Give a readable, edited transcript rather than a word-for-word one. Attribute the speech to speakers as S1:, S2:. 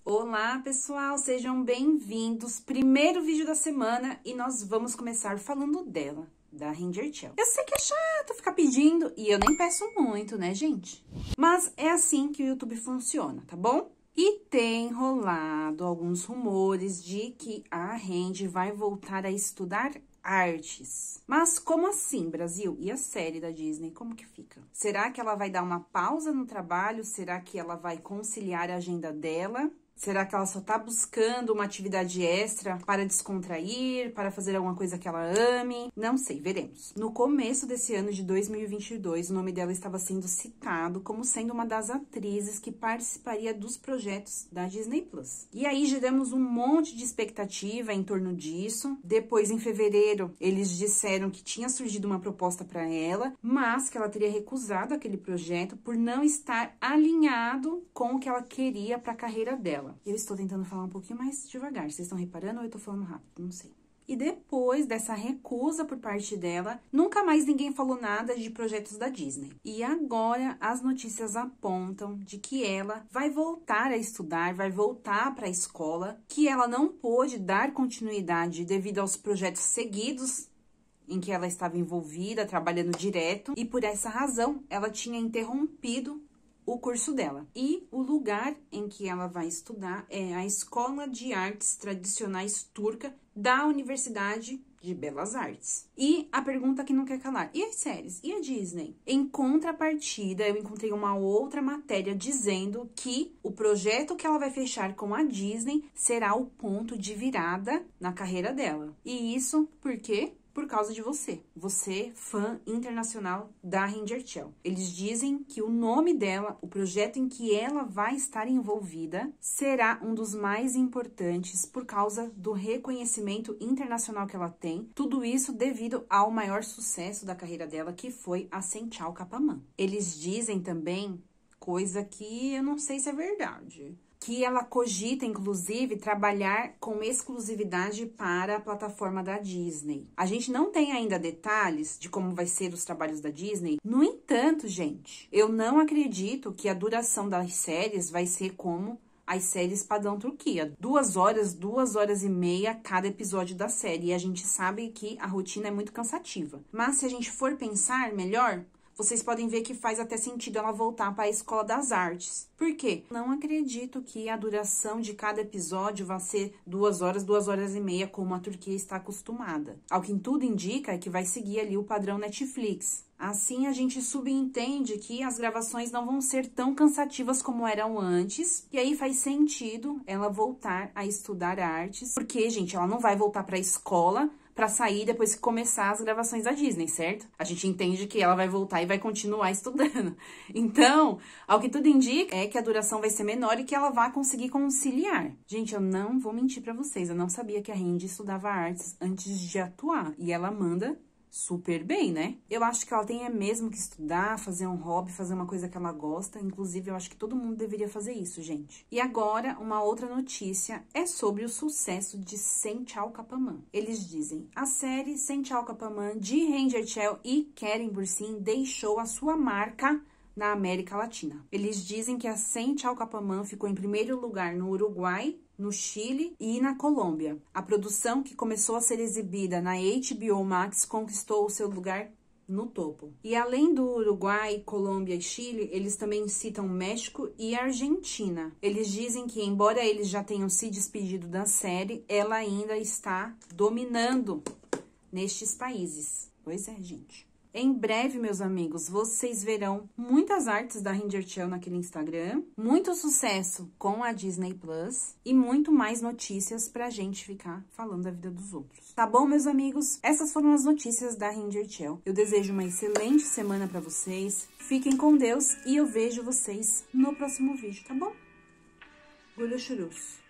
S1: Olá, pessoal, sejam bem-vindos. Primeiro vídeo da semana e nós vamos começar falando dela, da Ranger Chell. Eu sei que é chato ficar pedindo e eu nem peço muito, né, gente? Mas é assim que o YouTube funciona, tá bom? E tem rolado alguns rumores de que a Ranger vai voltar a estudar artes. Mas como assim, Brasil? E a série da Disney, como que fica? Será que ela vai dar uma pausa no trabalho? Será que ela vai conciliar a agenda dela? Será que ela só tá buscando uma atividade extra para descontrair, para fazer alguma coisa que ela ame? Não sei, veremos. No começo desse ano de 2022, o nome dela estava sendo citado como sendo uma das atrizes que participaria dos projetos da Disney Plus. E aí geramos um monte de expectativa em torno disso. Depois, em fevereiro, eles disseram que tinha surgido uma proposta para ela, mas que ela teria recusado aquele projeto por não estar alinhado com o que ela queria para a carreira dela. Eu estou tentando falar um pouquinho mais devagar. Vocês estão reparando ou eu tô falando rápido? Não sei. E depois dessa recusa por parte dela, nunca mais ninguém falou nada de projetos da Disney. E agora as notícias apontam de que ela vai voltar a estudar, vai voltar para a escola, que ela não pôde dar continuidade devido aos projetos seguidos em que ela estava envolvida, trabalhando direto, e por essa razão ela tinha interrompido o curso dela. E o lugar em que ela vai estudar é a Escola de Artes Tradicionais Turca da Universidade de Belas Artes. E a pergunta que não quer calar: e as séries? E a Disney? Em contrapartida, eu encontrei uma outra matéria dizendo que o projeto que ela vai fechar com a Disney será o ponto de virada na carreira dela. E isso por quê? Por causa de você, fã internacional da Ranger Chell. Eles dizem que o nome dela, o projeto em que ela vai estar envolvida, será um dos mais importantes por causa do reconhecimento internacional que ela tem. Tudo isso devido ao maior sucesso da carreira dela, que foi a Senchal Capamã. Eles dizem também, coisa que eu não sei se é verdade, que ela cogita, inclusive, trabalhar com exclusividade para a plataforma da Disney. A gente não tem ainda detalhes de como vai ser os trabalhos da Disney. No entanto, gente, eu não acredito que a duração das séries vai ser como as séries padrão Turquia. 2 horas e meia cada episódio da série. E a gente sabe que a rotina é muito cansativa. Mas se a gente for pensar melhor, vocês podem ver que faz até sentido ela voltar para a Escola das Artes. Por quê? Não acredito que a duração de cada episódio vai ser 2 horas e meia, como a Turquia está acostumada. Ao que tudo indica é que vai seguir ali o padrão Netflix. Assim, a gente subentende que as gravações não vão ser tão cansativas como eram antes. E aí faz sentido ela voltar a estudar artes. Porque, gente, ela não vai voltar para a escola para sair depois que começar as gravações da Disney, certo? A gente entende que ela vai voltar e vai continuar estudando. Então, ao que tudo indica, é que a duração vai ser menor e que ela vai conseguir conciliar. Gente, eu não vou mentir para vocês, eu não sabia que a Ranger estudava artes antes de atuar. E ela manda super bem, né? Eu acho que ela tem mesmo que estudar, fazer um hobby, fazer uma coisa que ela gosta. Inclusive, eu acho que todo mundo deveria fazer isso, gente. E agora, uma outra notícia é sobre o sucesso de Senchal Capamã. Eles dizem: a série Senchal Capamã de Ranger Chell e Keren Bursin deixou a sua marca na América Latina. Eles dizem que a Senchal Capamã ficou em primeiro lugar no Uruguai, no Chile e na Colômbia. A produção, que começou a ser exibida na HBO Max, conquistou o seu lugar no topo. E além do Uruguai, Colômbia e Chile, eles também citam México e Argentina. Eles dizem que, embora eles já tenham se despedido da série, ela ainda está dominando nestes países. Pois é, gente. Em breve, meus amigos, vocês verão muitas artes da Ranger Chell naquele Instagram, muito sucesso com a Disney Plus e muito mais notícias pra gente ficar falando da vida dos outros. Tá bom, meus amigos? Essas foram as notícias da Ranger Chell. Eu desejo uma excelente semana pra vocês, fiquem com Deus e eu vejo vocês no próximo vídeo, tá bom? Gulho churus.